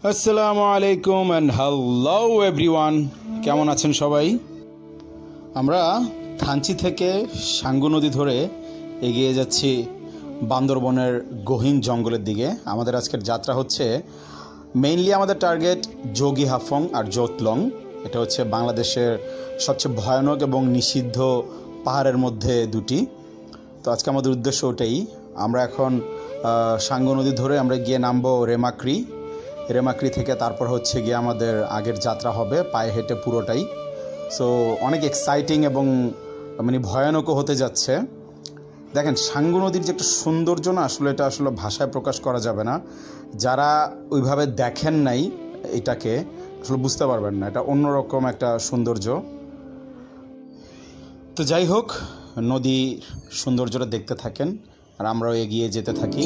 আসসালামু আলাইকুম and hello everyone, কেমন আছেন সবাই? আমরা থানচি থেকে সাঙ্গু নদী ধরে এগিয়ে যাচ্ছি বান্দরবনের গহীন জঙ্গলের দিকে। আমাদের আজকের যাত্রা হচ্ছে মেইনলি আমাদের টার্গেট যোগী হাফং আর জোতলং। এটা হচ্ছে বাংলাদেশের সবচেয়ে ভয়ানক এবং নিষিদ্ধ পাহাড়ের মধ্যে দুটি। তো আজকে আমাদের উদ্দেশ্য ওটাই। আমরা এখন সাঙ্গু নদী ধরে আমরা গিয়ে নামবো রেমাক্রি থেকে তারপর হচ্ছে গিয়ে আমাদের আগের যাত্রা হবে পায়ে হেঁটে পুরোটাই। সো অনেক এক্সাইটিং এবং ভয়ানকও হতে যাচ্ছে। দেখেন, সাঙ্গু নদীর যে একটা সৌন্দর্য না, এটা আসলে ভাষায় প্রকাশ করা যাবে না। যারা ওইভাবে দেখেন নাই এটাকে আসলে বুঝতে পারবেন না, এটা অন্যরকম একটা সৌন্দর্য। তো যাই হোক, নদীর সৌন্দর্যটা দেখতে থাকেন আর আমরাও এগিয়ে যেতে থাকি।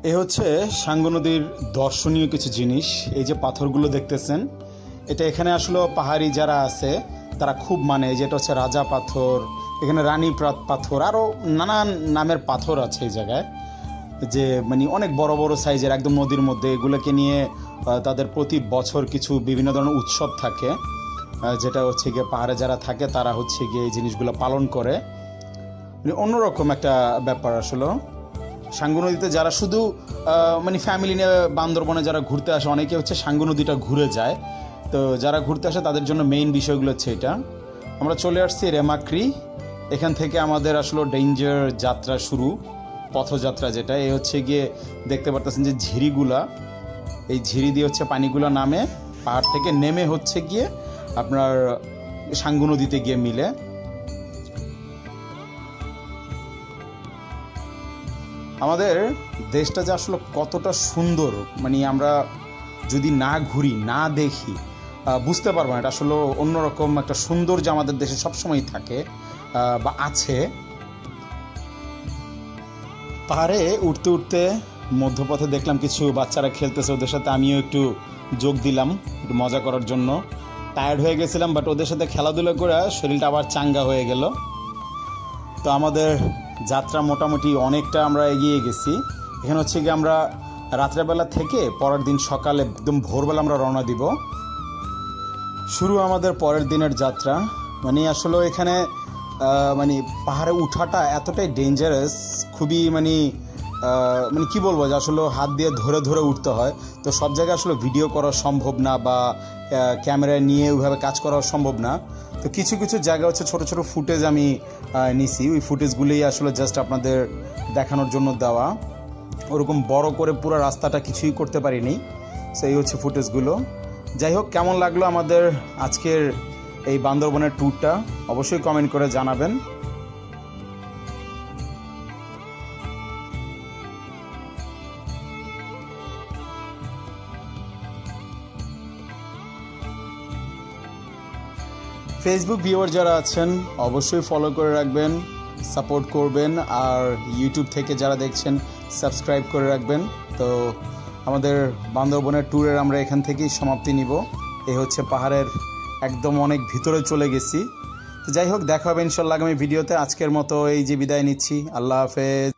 এ হচ্ছে সাঙ্গু নদীর দর্শনীয় কিছু জিনিস। এই যে পাথরগুলো দেখতেছেন, এটা এখানে আসলে পাহাড়ি যারা আছে তারা খুব যেটা হচ্ছে রাজা পাথর, এখানে রানী পাথর, আরও নানান নামের পাথর আছে এই জায়গায়, যে অনেক বড় বড় সাইজের একদম নদীর মধ্যে। এগুলোকে নিয়ে তাদের প্রতি বছর কিছু বিভিন্ন ধরনের উৎসব থাকে, যেটা হচ্ছে গিয়ে পাহাড়ে যারা থাকে তারা হচ্ছে গিয়ে এই জিনিসগুলো পালন করে। অন্যরকম একটা ব্যাপার আসলে। সাঙ্গু নদীতে যারা শুধু ফ্যামিলি নিয়ে বান্দরবনে যারা ঘুরতে আসে, অনেকে হচ্ছে সাঙ্গু নদীটা ঘুরে যায়। তো যারা ঘুরতে আসে তাদের জন্য মেইন বিষয়গুলো হচ্ছে এটা। আমরা চলে আসছি রেমাক্রি। এখান থেকে আমাদের আসলে ডেঞ্জার যাত্রা শুরু, পথযাত্রা যেটা। এই হচ্ছে গিয়ে দেখতে পারতেছেন যে ঝিরিগুলা, এই ঝিরি দিয়ে হচ্ছে পানিগুলো নামে পাহাড় থেকে, নেমে হচ্ছে গিয়ে আপনার সাঙ্গু নদীতে গিয়ে মিলে। আমাদের দেশটা যে আসলে কতটা সুন্দর, আমরা যদি না ঘুরি না দেখি বুঝতে পারবো না। এটা আসলে অন্যরকম একটা সৌন্দর্য আমাদের দেশে সবসময় থাকে বা আছে। পাহাড়ে উঠতে উঠতে মধ্যপথে দেখলাম কিছু বাচ্চারা খেলতেছে, ওদের সাথে আমিও একটু যোগ দিলাম একটু মজা করার জন্য। টায়ার্ড হয়ে গেছিলাম, বাট ওদের সাথে খেলাধুলা করে শরীরটা আবার চাঙ্গা হয়ে গেল। তো আমাদের যাত্রা মোটামুটি অনেকটা আমরা এগিয়ে গেছি। এখানে হচ্ছে কি আমরা রাত্রেবেলা থেকে পরের দিন সকালে একদম ভোরবেলা আমরা রওনা দিব। শুরু আমাদের পরের দিনের যাত্রা। আসলে এখানে পাহাড়ে উঠাটা এতটাই ডেঞ্জারাস, খুবই কি বলবো, যে আসলে হাত দিয়ে ধরে ধরে উঠতে হয়। তো সব জায়গায় আসলে ভিডিও করা সম্ভব না বা ক্যামেরা নিয়ে ওইভাবে কাজ করা সম্ভব না। তো কিছু কিছু জায়গা হচ্ছে ছোট ছোট ফুটেজ আমি নিছি, ওই ফুটেজগুলোই আসলে জাস্ট আপনাদের দেখানোর জন্য দেওয়া। ওরকম বড় করে পুরো রাস্তাটা কিছুই করতে পারিনি। সেই হচ্ছে ফুটেজগুলো। যাই হোক, কেমন লাগলো আমাদের আজকের এই বান্দরবনের ট্যুরটা অবশ্যই কমেন্ট করে জানাবেন। ফেসবুক ভিউয়ার যারা আছেন অবশ্যই ফলো করে রাখবেন, সাপোর্ট করবেন, আর ইউটিউব থেকে যারা দেখছেন সাবস্ক্রাইব করে রাখবেন। তো আমাদের বান্দরবনের ট্যুরের আমরা এখান থেকেই সমাপ্তি নিব। এই হচ্ছে পাহাড়ের একদম অনেক ভিতরে চলে গেছি। তো যাই হোক, দেখা হবে ইনশাল্লাহ আগামী ভিডিওতে। আজকের মতো এই যে বিদায় নিচ্ছি, আল্লাহ হাফেজ।